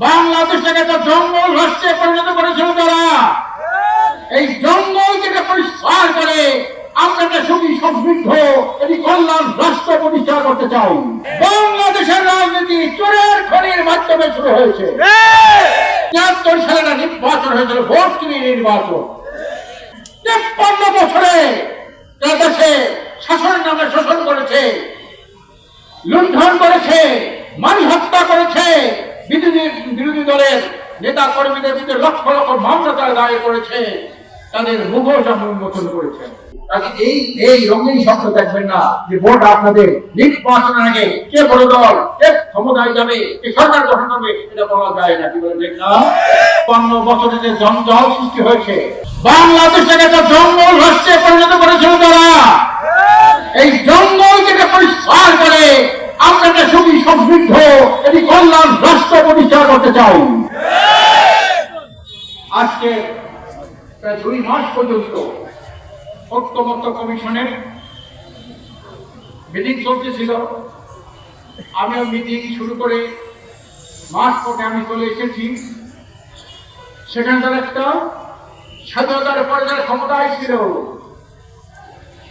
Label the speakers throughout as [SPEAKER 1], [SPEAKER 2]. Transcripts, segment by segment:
[SPEAKER 1] বাংলাদেশটাকে একটা জঙ্গল রাষ্ট্রে পরিণত করেছিল তারা। এই জঙ্গলকে পরিষ্কার করে আমরা একটা সুখী সমৃদ্ধ একটি কল্যাণ রাষ্ট্র প্রতিষ্ঠা করতে চাই। বাংলাদেশের রাজনীতি চোরের খনির মাধ্যমে শুরু হয়েছে। ৭৩ সালে একটা নির্বাচন হয়েছিল, ভোট চুরি নির্বাচন। ৫৩ বছরে দেশে শাসনের নামে শোষণ করেছে, লুণ্ঠন করেছে, মানব হত্যা করেছে, বিরোধী দলের নেতা কর্মীদের বিরুদ্ধে লক্ষ লক্ষ মামলা তারা দায়ের করেছে, তাদের মুখোশ উন্মোচন করেছে। এই রঙেই স্বপ্ন দেখবেন না যে ভোট আপনাদের নির্বাচনের আগে কে বড় দল, কে ক্ষমতায় যাবে, কে সরকার গঠন করবে, এটা বলা যায় না। কি বলে ঠিক না? ৫৫ বছরে যে জঞ্জাল সৃষ্টি হয়েছে, বাংলাদেশটাকে একটা জঙ্গল রাষ্ট্রে পরিণত করেছিল তারা। এই জঙ্গলকে পরিষ্কার করে আমরা একটা সুখী সমৃদ্ধ একটি কল্যাণ রাষ্ট্র প্রতিষ্ঠা করতে চাই। আজকে প্রায় ২ মাস পর্যন্ত ঐক্যমত্য কমিশনের মিটিং চলতেছিল। আমিও মিটিং শুরু করে মাস পরে আমি চলে এসেছি। সেখানে তারা একটা স্বাধীনতার পরে যারা ক্ষমতায় ছিল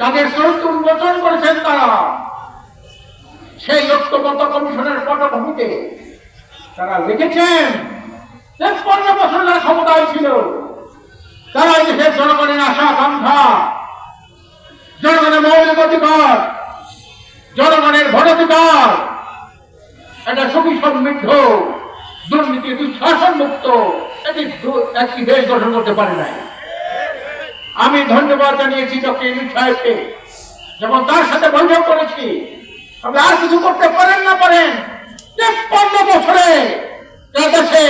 [SPEAKER 1] তাদের চরিত্র উন্মোচন করেছেন তারা। সেই ঐক্যমত্য কমিশনের পটভূমিতে তারা লিখেছেন ৫৩ বছর যারা ক্ষমতায় ছিল তারা এই দেশের জনগণের আশা আকাঙ্ক্ষা, জনগণের মৌলিক অধিকার, জনগণের ভোটাধিকার, একটা সুখী সমৃদ্ধ দুর্নীতি দুঃশাসন মুক্ত একটি দেশ গঠন করতে পারে নাই। আমি ধন্যবাদ জানিয়েছি ডক্টর ইউনূস সাহেবকে, যখন তার সাথে বৈঠক করেছি। আপনি আর কিছু করতে পারেন না পারেন, ৫৩ বছরে দেশে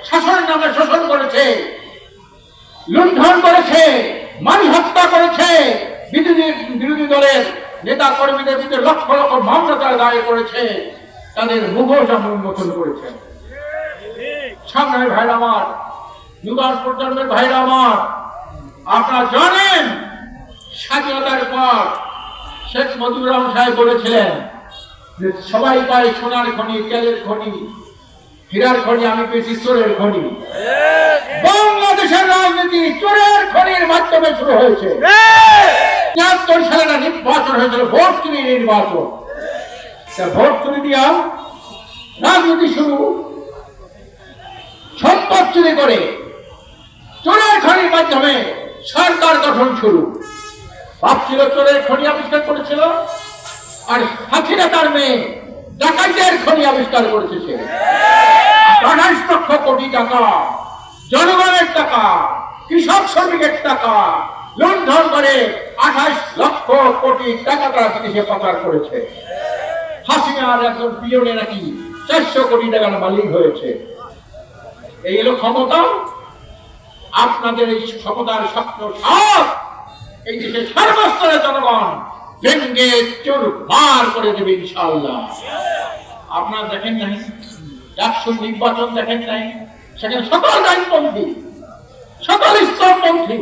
[SPEAKER 1] শাসনের নামে শোষণ করেছে, লুণ্ঠন করেছে, মানব হত্যা করেছে, বিরোধী দলের নেতা কর্মীদের বিরুদ্ধে লক্ষ লক্ষ মামলা তারা দায়ের করেছে, তাদের মুখোশ উন্মোচন করেছে। সংগ্রামী ভাইরা আমার, যুগান প্রজন্মের ভাইরা আমার, আপনারা জানেন স্বাধীনতার পর শেখ মুজিবুর রহমান সাহেব বলেছিলেন যে সবাই পায় সোনার খনি, তেলের খনি, হীরার খনি, আমি পেয়েছি চোরের খনি। বাংলাদেশের রাজনীতি চোরের খনির মাধ্যমে শুরু হয়েছে। ৭৩ সালে একটা নির্বাচন হয়েছিল, ভোট চুরি নির্বাচন। ভোট চুরি দিয়া রাজনীতি শুরু, সম্পদ চুরি করে চোরের খনির মাধ্যমে সরকার গঠন শুরু। ভাবছিল চোরের খনি আবিষ্কার করেছিল, আর হাসিনা তার মেয়ে ডাকাইতের খনি আবিষ্কার করেছে। সে ২৮ লক্ষ কোটি টাকা জনগণের টাকা, কৃষক শ্রমিকের টাকা লুণ্ঠন করে ২৮ লক্ষ কোটি টাকা তারা বিদেশে পাচার করেছে। হাসিনার একজন পিয়নে নাকি ৪০০ কোটি টাকার মালিক হয়েছে। এই হলো ক্ষমতা। আপনাদের এই ক্ষমতার স্বপ্ন সব এই দেশের সর্বস্তরের জনগণ ভেঙ্গে চুরমার করে দেবে ইনশাআল্লাহ। আপনারা দেখেন নাই ডাকসুর নির্বাচন, দেখেন নাই সেখানে সকল ডানপন্থী, সকল ইসলামপন্থী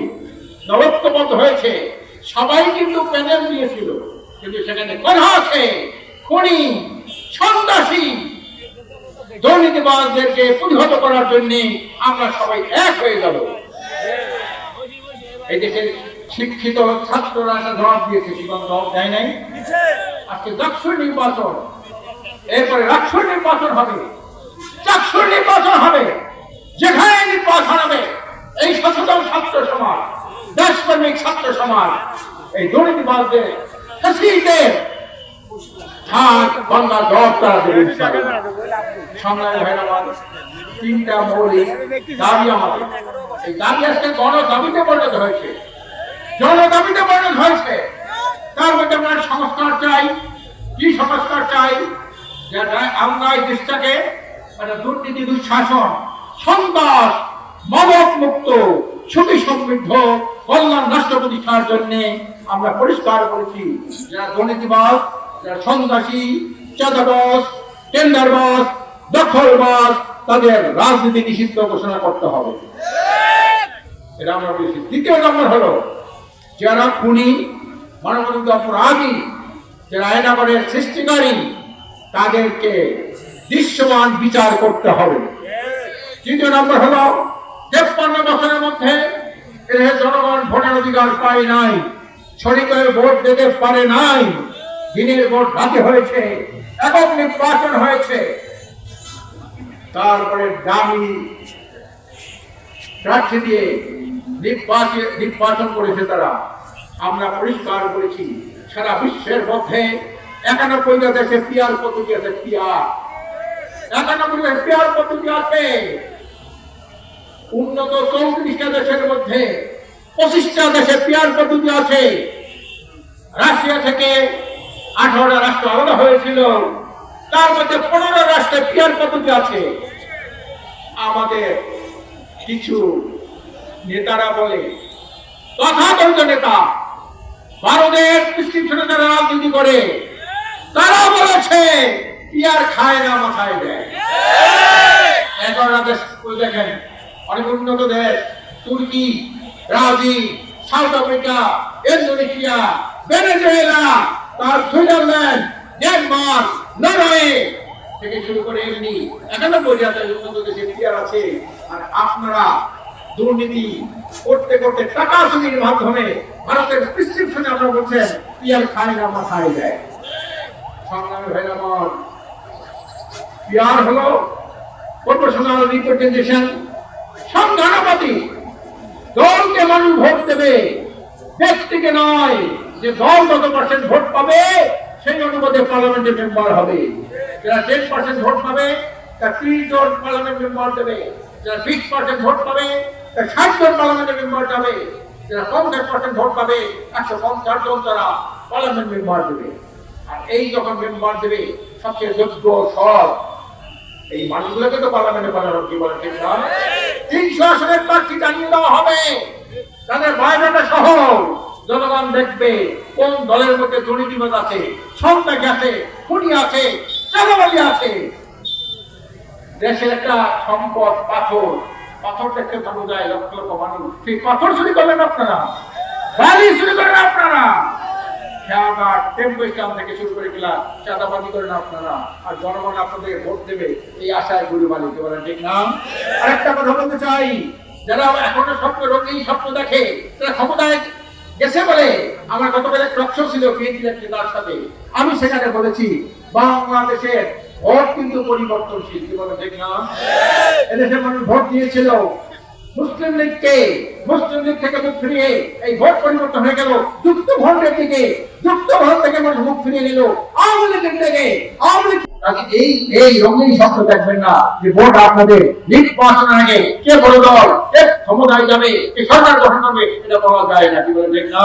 [SPEAKER 1] ঐক্যবদ্ধ হয়েছে। সবাই কিন্তু প্যানেল দিয়েছিল, কিন্তু সেখানে কথা আছে খুনি, সন্ত্রাসী, দুর্নীতিবাজদেরকে প্রতিহত করার জন্য আমরা সবাই এক হয়ে যাব। এই দেশের শিক্ষিত ছাত্ররা একটা জবাব দিয়েছে, জবাব দেয় নাই। আজকে ডাকসুর নির্বাচন, এরপরে রাকসুর নির্বাচন হবে, চাকসুর নির্বাচন হবে। যেখানে নির্বাচন হবে এই সচেতন ছাত্র সমাজ, দেশপ্রেমিক ছাত্র সমাজ এই দুর্নীতিবাজদের ফাঁসিদের হাত বাংলা জবাব তারা দেবে। সংগ্রামী ভাইরা আমার, ৩টা মৌলিক দাবি আমাদের। এই দাবি আজকে গণদাবিতে পরিণত হয়েছে, জনদাবিতে পরিণত হয়েছে। তার মধ্যে আমরা সংস্কার চাই। কি সংস্কার চাই? যেটা আমরা এই দেশটাকে একটা দুর্নীতি দুঃশাসন, সন্ত্রাস, মাদক মুক্ত, সুখী সমৃদ্ধ কল্যাণ রাষ্ট্র প্রতিষ্ঠার জন্য আমরা পরিষ্কার করেছি। যারা দুর্নীতিবাজ, যারা সন্ত্রাসী, চাঁদাবাজ, টেন্ডারবাজ, দখলবাজ, তাদের রাজনীতি নিষিদ্ধ ঘোষণা করতে হবে। এটা আমরা বলেছি। ২য় নম্বর হলো যারা খুনি, মানবাধিকার অপরাধী, যারা আইনাগরের সৃষ্টিকারী, তাদেরকে দৃশ্যমান বিচার করতে হবে। তৃতীয় নম্বর হলো 53 বছরের মধ্যে এদেশের জনগণ ভোটের অধিকার পায় নাই, সঠিকভাবে ভোট দিতে পারে নাই। দিনের ভোট রাতে হয়েছে, একক নির্বাচন হয়েছে, তারপরে দামি প্রার্থী দিয়ে নির্বাচন করেছে তারা। আমরা পরিষ্কার করেছি সারা বিশ্বের মধ্যে 91টা দেশে পিয়ার পদ্ধতি আছে। পিয়ার 91টা পিয়ার পদ্ধতি আছে। উন্নত 34টা দেশের মধ্যে 25টা দেশে পিয়ার পদ্ধতি আছে। রাশিয়া থেকে 18টা রাষ্ট্র আলাদা হয়েছিল, তার মধ্যে 15 রাষ্ট্রে পিয়ার পদ্ধতি আছে। আমাদের কিছু নেতারা বলে, তথাকথিত নেতা ভারতের প্রেসক্রিপশনে যারা রাজনীতি করে তারা বলেছে পিয়ার খায় না, মাথায় দেয়। 11টা দেশ দেখেন, অনেক উন্নত দেশ, তুর্কি, Brazil, south Africa, Indonesia, Venezuela, তার সুইজারল্যান্ড, ডেনমার্ক, নরওয়ে থেকে শুরু করে এমনি 91 জাতীয় উন্নত দেশে পিয়ার আছে। আর আপনারা দুর্নীতি করতে করতে টাকা চুরির মাধ্যমে ভারতের প্রেসক্রিপশনে আমরা বলছেন পিয়ার খায় না, মাথায় দেয়। সংগ্রামী ভাইরা আমার, পিয়ার হলো প্রপোর্শনাল রিপ্রেজেন্টেশন, সংখ্যানুপাতি। দলকে মানুষ ভোট দেবে, ব্যক্তিকে নয়। যে দল কত পার্সেন্ট ভোট পাবে সেই অনুপাতে পার্লামেন্টের মেম্বার হবে। যারা 10% ভোট পাবে তার 30 জন পার্লামেন্ট মেম্বার দেবে। যারা 20% ভোট পাবে তার 60 জন পার্লামেন্টের মেম্বার যাবে। যারা 50% ভোট পাবে 150 জন তারা পার্লামেন্ট মেম্বার দেবে। আর এই যখন মেম্বার দেবে সবচেয়ে যোগ্য সব এই মানুষগুলোকে তো পার্লামেন্টে পাঠানো, কি বলে ঠিক না? 300 আসনের প্রার্থী জানিয়ে দেওয়া হবে, তাদের বায়োডাটা সহ। জনগণ দেখবে কোন দলের মধ্যে দুর্নীতিবাজ আছে, সন্ত্রাস আছে, খুনি আছে, চাঁদাবাজি আছে। দেশের একটা সম্পদ পাথর, পাথর দেখতে ভালো যায় লক্ষ লক্ষ মানুষ, সেই পাথর চুরি করলেন আপনারা, বালি চুরি করেন আপনারা, খেয়াঘাট টেম্পো স্ট্যান্ড থেকে শুরু করে গেলাম চাঁদাবাজি করেন আপনারা। আর জনগণ আপনাদের ভোট দেবে এই আশায় গরু বালিতে বলেন ঠিক না? আরেকটা কথা বলতে চাই, যারা এখনো স্বপ্ন রঙিন স্বপ্ন দেখে তারা ক্ষমতায় গেছে বলে। আমার গতকাল এক টক শো ছিল বিএনপির নেতার সাথে, আমি সেখানে বলেছি বাংলাদেশের ভোট কিন্তু পরিবর্তনশীল, কি বলে ঠিক না? এদেশের মানুষ ভোট দিয়েছিল মুসলিম লীগকে, মুসলিম লীগ থেকে মুখ ফিরিয়ে এই ভোট পরিবর্তন হয়ে গেল যুক্ত ভোটের দিকে, যুক্ত ভোট থেকে মানুষ মুখ ফিরিয়ে নিল আওয়ামী লীগের দিকে। আওয়ামী লীগ এই রঙিন স্বপ্ন দেখবেন না যে ভোট আপনাদের নির্বাচনের আগে কে বড় দল, কে ক্ষমতায় যাবে, কে সরকার গঠন করবে, এটা বলা যায় না, কি বলে ঠিক না?